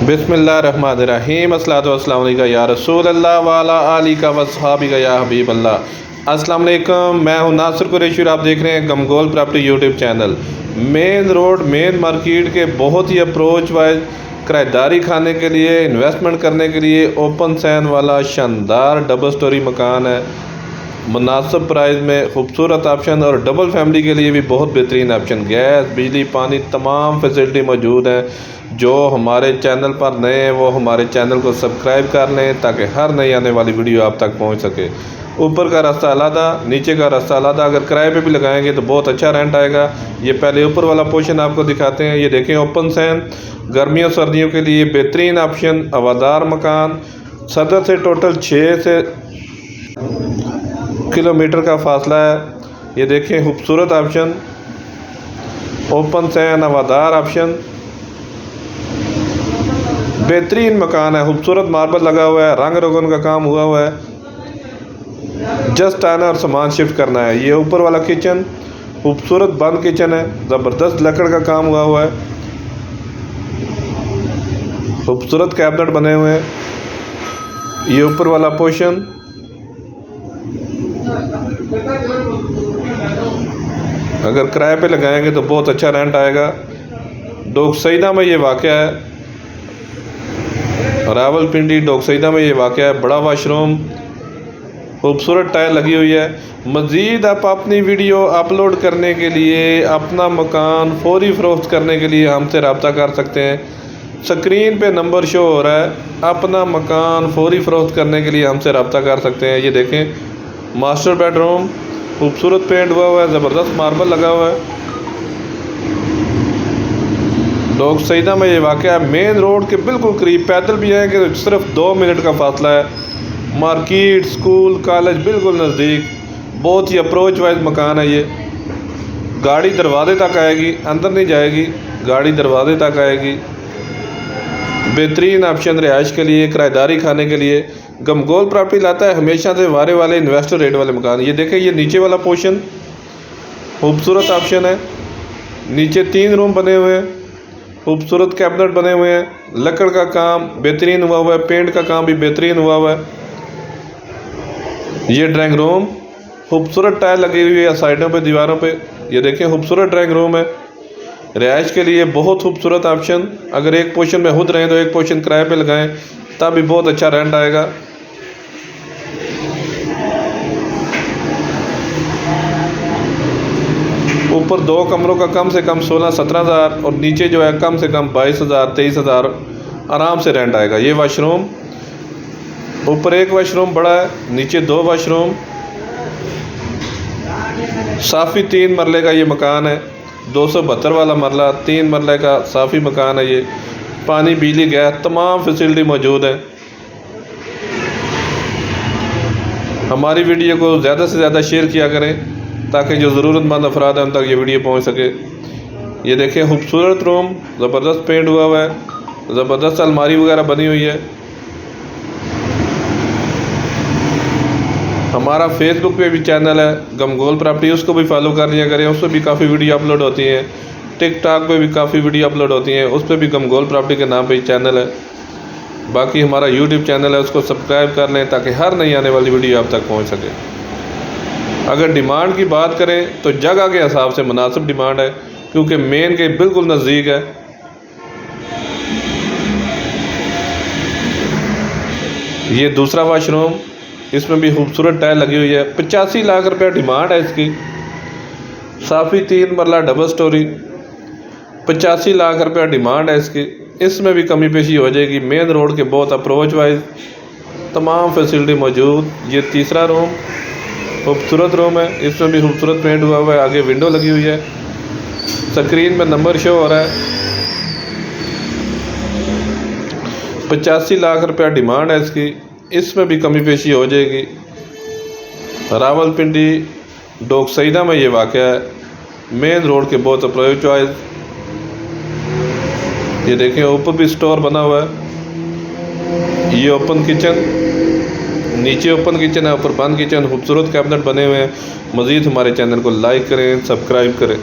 बिस्मिल्लाहिर्रहमानिर्रहीम अस्सलातु वस्सलामु अलैका या रसूल अल्लाह वाला आलिका वस्हाबिका या हबीब अल्लाह। अस्सलाम वालेकुम, मैं हूं नासिर कुरैशी और आप देख रहे हैं Gamgol property YouTube channel. Main road main market के बहुत ही अप्रोच वाइज किराएदारी खाने के लिए, इन्वेस्टमेंट करने के लिए ओपन सैन वाला शानदार डबल स्टोरी मकान है। मुनासिब प्राइस में खूबसूरत ऑप्शन और डबल फैमिली के लिए भी बहुत बेहतरीन ऑप्शन। गैस, बिजली, पानी तमाम फैसिलिटी मौजूद हैं। जो हमारे चैनल पर नए हैं वो हमारे चैनल को सब्सक्राइब कर लें ताकि हर नई आने वाली वीडियो आप तक पहुंच सके। ऊपर का रास्ता अलग, नीचे का रास्ता अलग। अगर किराए पे भी लगाएंगे तो बहुत अच्छा रेंट आएगा। ये पहले ऊपर वाला पोर्शन आपको दिखाते हैं। ये देखें, ओपन सैन, गर्मियों सर्दियों के लिए बेहतरीन ऑप्शन, हवादार मकान। सदर से टोटल 6 से किलोमीटर का फासला है। ये देखें, खूबसूरत ऑप्शन, ओपन सैन, हवादार ऑप्शन, बेहतरीन मकान है। खूबसूरत मार्बल लगा हुआ है, रंग रोगन का काम हुआ हुआ है। जस्ट आना और सामान शिफ्ट करना है। ये ऊपर वाला किचन खूबसूरत बंद किचन है, ज़बरदस्त लकड़ का काम हुआ हुआ है। खूबसूरत कैबिनेट बने हुए हैं। ये ऊपर वाला पोर्शन, अगर किराए पे लगाएंगे तो बहुत अच्छा रेंट आएगा। डोक सईदा में ये वाक़या है, रावलपिंडी डोक सईदा में ये वाक़या है। बड़ा वाशरूम, खूबसूरत टाइल लगी हुई है। मज़ीद आप अपनी वीडियो अपलोड करने के लिए, अपना मकान फौरी फ़रोख्त करने के लिए हमसे रब्ता कर सकते हैं। स्क्रीन पे नंबर शो हो रहा है। अपना मकान फौरी फ़रोख्त करने के लिए हमसे रब्ता कर सकते हैं। ये देखें, मास्टर बेडरूम खूबसूरत पेंट हुआ हुआ है, ज़बरदस्त मार्बल लगा हुआ है। डोक सईदा में ये वाक़या है। मेन रोड के बिल्कुल करीब, पैदल भी आएंगे तो सिर्फ 2 मिनट का फासला है। मार्केट, स्कूल, कॉलेज बिल्कुल नज़दीक। बहुत ही अप्रोच वाइज मकान है। ये गाड़ी दरवाजे तक आएगी, अंदर नहीं जाएगी, गाड़ी दरवाजे तक आएगी। बेहतरीन ऑप्शन रिहाइश के लिए, किराएदारी खाने के लिए। गमगोल प्रॉपर्टी लाता है हमेशा से वारे वाले इन्वेस्टर रेट वाले मकान। ये देखें, ये नीचे वाला पोर्शन खूबसूरत ऑप्शन है। नीचे 3 रूम बने हुए हैं, खूबसूरत कैबिनेट बने हुए हैं। लकड़ का काम बेहतरीन हुआ हुआ है, पेंट का काम भी बेहतरीन हुआ हुआ है। ये ड्राइंग रूम, खूबसूरत टाइल लगी हुई है साइडों पे, दीवारों पे। ये देखें, खूबसूरत ड्राइंग रूम है। रिहाइश के लिए बहुत खूबसूरत ऑप्शन। अगर एक पोर्शन में खुद रहें तो एक पोर्शन किराए पे लगाएं, तब भी बहुत अच्छा रेंट आएगा। ऊपर 2 कमरों का कम से कम 16-17 हज़ार और नीचे जो है कम से कम 22,000-23,000 आराम से रेंट आएगा। ये वाशरूम, ऊपर 1 वाशरूम बड़ा है, नीचे 2 वाशरूम। साफ़ी 3 मरले का ये मकान है। 272 वाला मरला, 3 मरले का साफ़ी मकान है। ये पानी, बिजली, गैस तमाम फैसिलिटी मौजूद है। हमारी वीडियो को ज़्यादा से ज़्यादा शेयर किया करें ताकि जो ज़रूरतमंद अफराद हैं उन तक ये वीडियो पहुंच सके। ये देखें, खूबसूरत रूम, ज़बरदस्त पेंट हुआ हुआ है, ज़बरदस्त अलमारी वगैरह बनी हुई है। हमारा फेसबुक पे भी चैनल है गमगोल प्रॉपर्टी, उसको भी फॉलो कर लिया करें। उस पर भी काफ़ी वीडियो अपलोड होती हैं। टिकटॉक पे भी काफ़ी वीडियो अपलोड होती हैं, उस पर भी गमगोल प्रॉपर्टी के नाम पे चैनल है। बाकी हमारा यूट्यूब चैनल है, उसको सब्सक्राइब कर लें ताकि हर नई आने वाली वीडियो आप तक पहुँच सके। अगर डिमांड की बात करें तो जगह के हिसाब से मुनासिब डिमांड है, क्योंकि मेन के बिल्कुल नज़दीक है। ये दूसरा वाशरूम, इसमें भी खूबसूरत टाइल लगी हुई है। 85 लाख रुपया डिमांड है इसकी। साफ़ी 3 मरला डबल स्टोरी, 85 लाख रुपया डिमांड है इसकी। इसमें भी कमी पेशी हो जाएगी। मेन रोड के बहुत अप्रोच वाइज तमाम फैसिलिटी मौजूद। ये तीसरा रूम, खूबसूरत रूम है, इसमें भी खूबसूरत पेंट हुआ हुआ है। आगे विंडो लगी हुई है। स्क्रीन में नंबर शो हो रहा है। 85 लाख रुपया डिमांड है इसकी। इसमें भी कमी पेशी हो जाएगी। रावलपिंडी डोक सईदा में ये वाक़या है। मेन रोड के बहुत अप्रोच वाइज। ये देखें, ऊपर भी स्टोर बना हुआ है। ये ओपन किचन, नीचे ओपन किचन है, ऊपर बंद किचन। खूबसूरत कैबिनेट बने हुए हैं। मज़ीद हमारे चैनल को लाइक करें, सब्सक्राइब करें।